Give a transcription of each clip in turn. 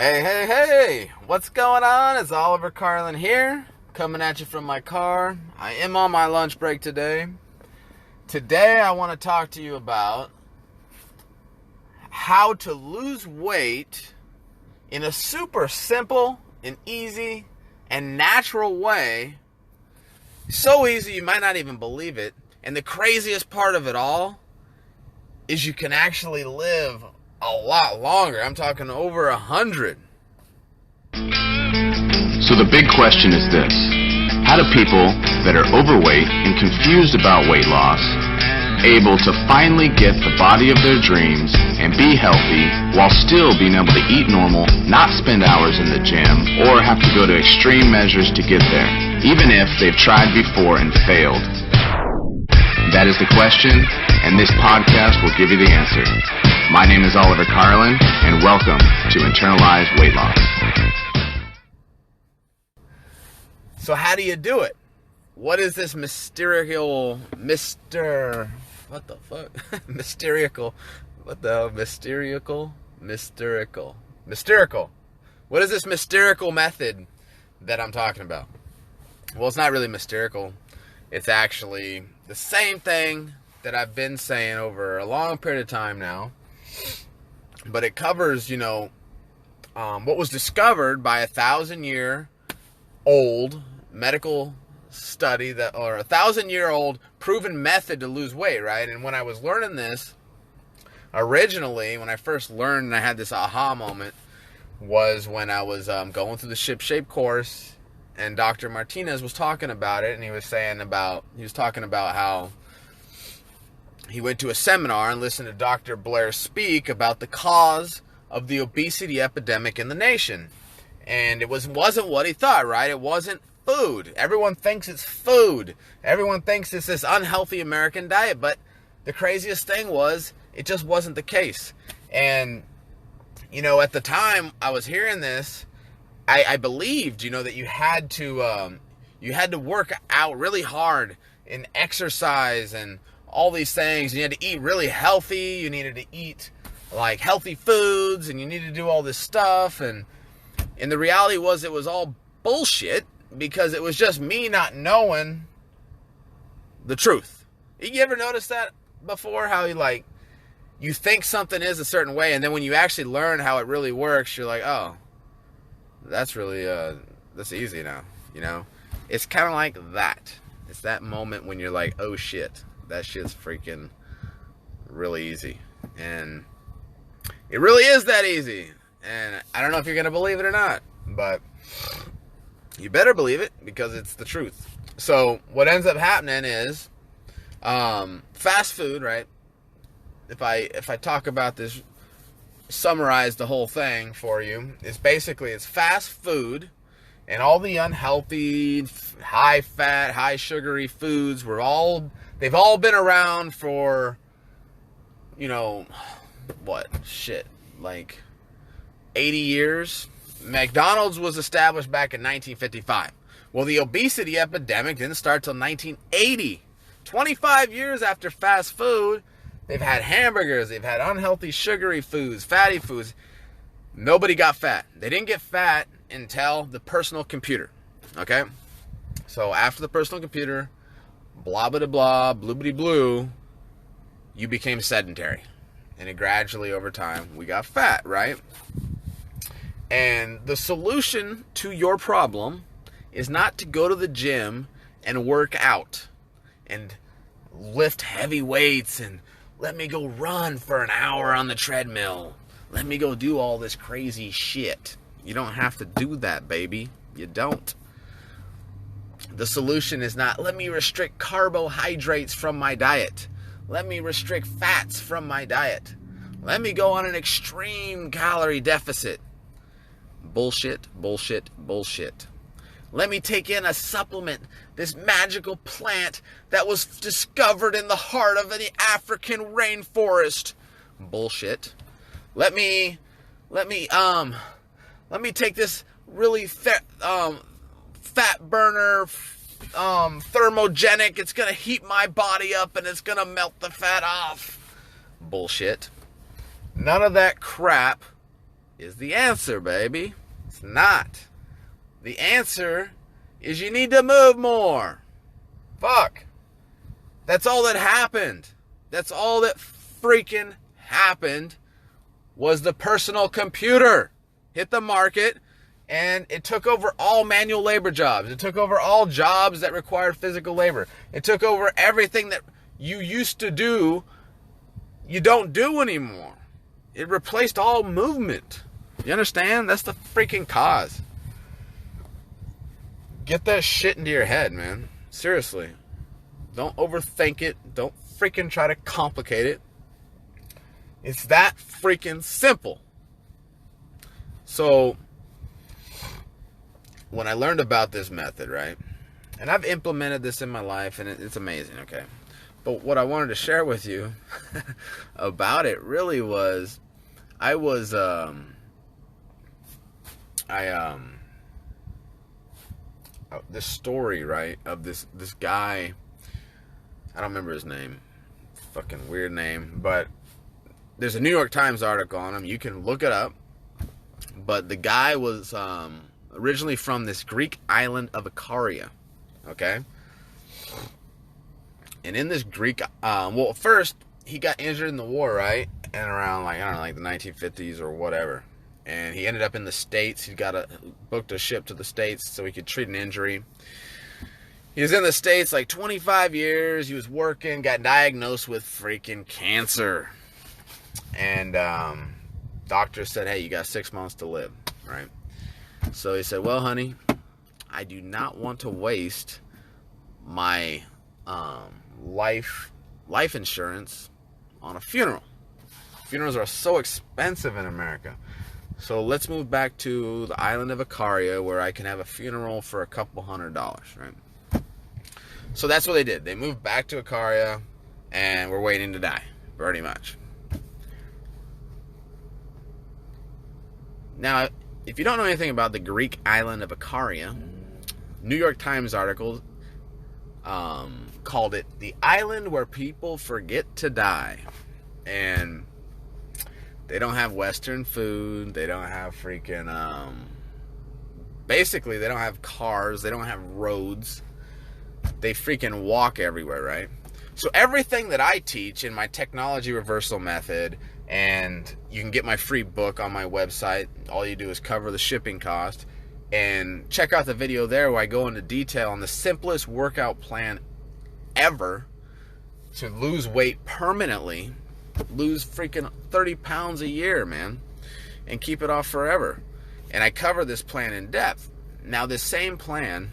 Hey, what's going on? It's Oliver Carlin here, coming at you from my car. I am on my lunch break today. Today I want to talk to you about how to lose weight in a super simple and easy and natural way. So easy you might not even believe it. And the craziest part of it all is you can actually live a lot longer. I'm talking over 100. So the big question is this: how do people that are overweight and confused about weight loss able to finally get the body of their dreams and be healthy while still being able to eat normal, not spend hours in the gym, or have to go to extreme measures to get there, even if they've tried before and failed? That is the question, and this podcast will give you the answer. My name is Oliver Carlin, and welcome to Internalized Weight Loss. So how do you do it? What is this mysterical? What the What is this mysterical method that I'm talking about? Well, it's not really mysterical. It's actually the same thing that I've been saying over a long period of time now. But it covers, what was discovered by a 1,000-year-old medical study or a 1,000-year-old proven method to lose weight, right? And when I was learning this, originally, when I first learned and I had this aha moment, was when I was going through the Ship Shape course, and Dr. Martinez was talking about it, and he was talking about how he went to a seminar and listened to Dr. Blair speak about the cause of the obesity epidemic in the nation. And it wasn't what he thought, right? It wasn't food. Everyone thinks it's food. Everyone thinks it's this unhealthy American diet. But the craziest thing was, it just wasn't the case. And, at the time I was hearing this, I believed, that you had to work out really hard and exercise and all these things. You had to eat really healthy. You needed to eat like healthy foods, and you needed to do all this stuff. And the reality was, it was all bullshit, because it was just me not knowing the truth. You ever notice that before? How you think something is a certain way, and then when you actually learn how it really works, you're like, oh, that's really that's easy now. It's kind of like that. It's that moment when you're like, oh shit, that shit's freaking really easy. And it really is that easy. And I don't know if you're going to believe it or not, but you better believe it, because it's the truth. So what ends up happening is fast food, right? If I talk about this, summarize the whole thing for you, it's fast food, and all the unhealthy, high fat, high sugary foods they've all been around for, like 80 years. McDonald's was established back in 1955. Well, the obesity epidemic didn't start till 1980. 25 years after fast food, they've had hamburgers, they've had unhealthy sugary foods, fatty foods. Nobody got fat. They didn't get fat until the personal computer. Okay? So after the personal computer, blah, blah, blah, bloobity blue, you became sedentary. And it gradually, over time, we got fat, right? And the solution to your problem is not to go to the gym and work out and lift heavy weights and let me go run for an hour on the treadmill. Let me go do all this crazy shit. You don't have to do that, baby. You don't. The solution is not, let me restrict carbohydrates from my diet. Let me restrict fats from my diet. Let me go on an extreme calorie deficit. Bullshit, bullshit, bullshit. Let me take in a supplement, this magical plant that was discovered in the heart of the African rainforest. Bullshit. Let me take this really fat burner, thermogenic. It's gonna heat my body up and it's gonna melt the fat off. Bullshit. None of that crap is the answer, baby. It's not. The answer is you need to move more. Fuck. That's all that happened. That's all that freaking happened was the personal computer hit the market and it took over all manual labor jobs. It took over all jobs that required physical labor. It took over everything that you used to do, you don't do anymore. It replaced all movement. You understand? That's the freaking cause. Get that shit into your head, man. Seriously. Don't overthink it. Don't freaking try to complicate it. It's that freaking simple. So, when I learned about this method, right? And I've implemented this in my life, and it's amazing, okay? But what I wanted to share with you about it really was, this story, right, of this guy, I don't remember his name, fucking weird name, but there's a New York Times article on him, you can look it up, but the guy was originally from this Greek island of Ikaria, okay, and in this Greek, well, first, he got injured in the war, right, and around, like, I don't know, like the 1950s or whatever, and he ended up in the States. He booked a ship to the States so he could treat an injury. He was in the States like 25 years. He was working, got diagnosed with freaking cancer. And doctor said, hey, you got 6 months to live, right? So he said, well, honey, I do not want to waste my life insurance on a funeral. Funerals are so expensive in America. So let's move back to the island of Ikaria where I can have a funeral for a couple $100, right? So that's what they did. They moved back to Ikaria and we're waiting to die, pretty much. Now, if you don't know anything about the Greek island of Ikaria, New York Times article called it the island where people forget to die. And they don't have Western food. They don't have freaking, basically, they don't have cars. They don't have roads. They freaking walk everywhere, right? So everything that I teach in my technology reversal method, and you can get my free book on my website. All you do is cover the shipping cost. And check out the video there where I go into detail on the simplest workout plan ever to lose weight permanently. Lose freaking 30 pounds a year, man, and keep it off forever. And I cover this plan in depth. Now, this same plan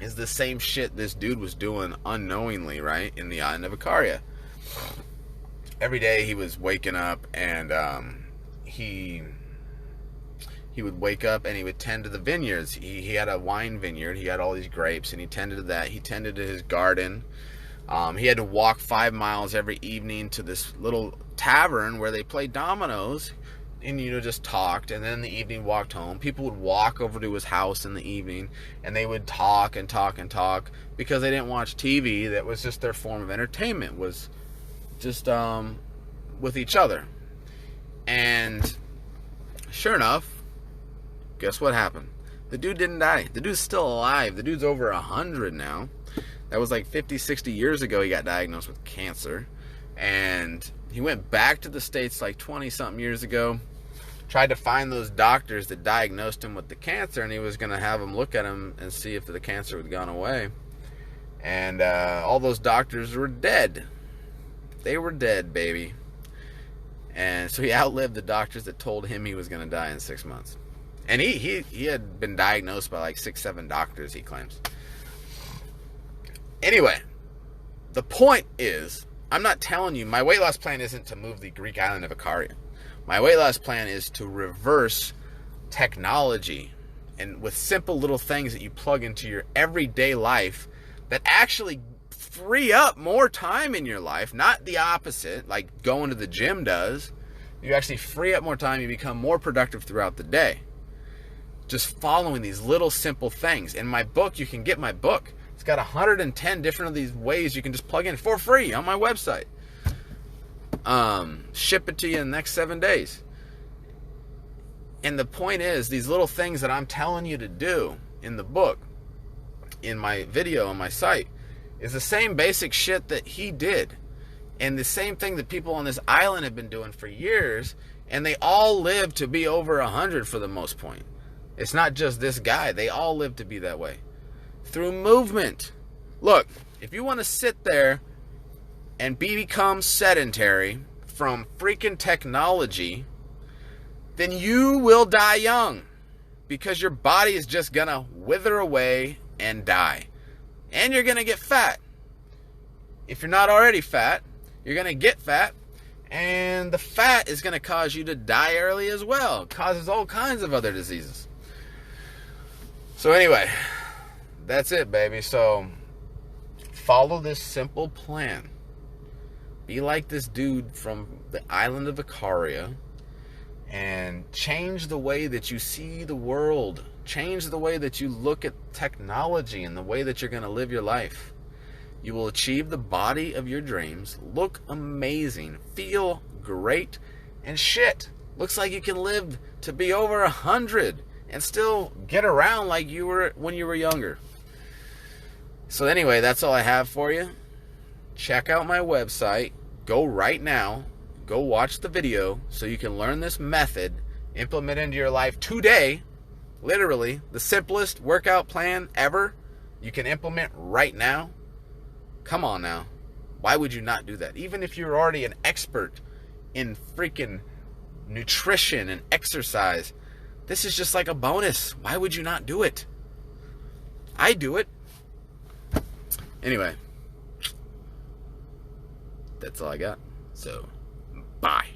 is the same shit this dude was doing unknowingly, right, in the island of Ikaria. Every day he was waking up, and he would wake up and he would tend to the vineyards. He had a wine vineyard. He had all these grapes, and he tended to that. He tended to his garden. He had to walk 5 miles every evening to this little tavern where they played dominoes and, just talked. And then in the evening walked home. People would walk over to his house in the evening and they would talk and talk and talk because they didn't watch TV. That was just their form of entertainment, was just with each other. And sure enough, guess what happened? The dude didn't die. The dude's still alive. The dude's over 100 now. That was like 50, 60 years ago he got diagnosed with cancer. And he went back to the States like 20-something years ago. Tried to find those doctors that diagnosed him with the cancer. And he was going to have them look at him and see if the cancer had gone away. And all those doctors were dead. They were dead, baby. And so he outlived the doctors that told him he was going to die in 6 months. And he had been diagnosed by like 6, 7 doctors, he claims. Anyway, the point is, I'm not telling you, my weight loss plan isn't to move the Greek island of Ikaria. My weight loss plan is to reverse technology and with simple little things that you plug into your everyday life that actually free up more time in your life, not the opposite, like going to the gym does. You actually free up more time, you become more productive throughout the day. Just following these little simple things. In my book, you can get my book. It's got 110 different of these ways you can just plug in for free on my website. Ship it to you in the next 7 days. And the point is, these little things that I'm telling you to do in the book, in my video on my site, is the same basic shit that he did. And the same thing that people on this island have been doing for years, and they all live to be over 100 for the most point. It's not just this guy. They all live to be that way. Through movement. Look, if you want to sit there and become sedentary from freaking technology, then you will die young, because your body is just going to wither away and die. And you're going to get fat. If you're not already fat, you're going to get fat, and the fat is going to cause you to die early as well. It causes all kinds of other diseases. So anyway, that's it, baby. So follow this simple plan. Be like this dude from the island of Ikaria, and change the way that you see the world. Change the way that you look at technology and the way that you're going to live your life. You will achieve the body of your dreams, look amazing, feel great, and shit, looks like you can live to be over 100 and still get around like you were when you were younger. So anyway, that's all I have for you. Check out my website. Go right now. Go watch the video so you can learn this method, implement it into your life today. Literally, the simplest workout plan ever you can implement right now. Come on now. Why would you not do that? Even if you're already an expert in freaking nutrition and exercise, this is just like a bonus. Why would you not do it? I do it. Anyway, that's all I got. So, bye.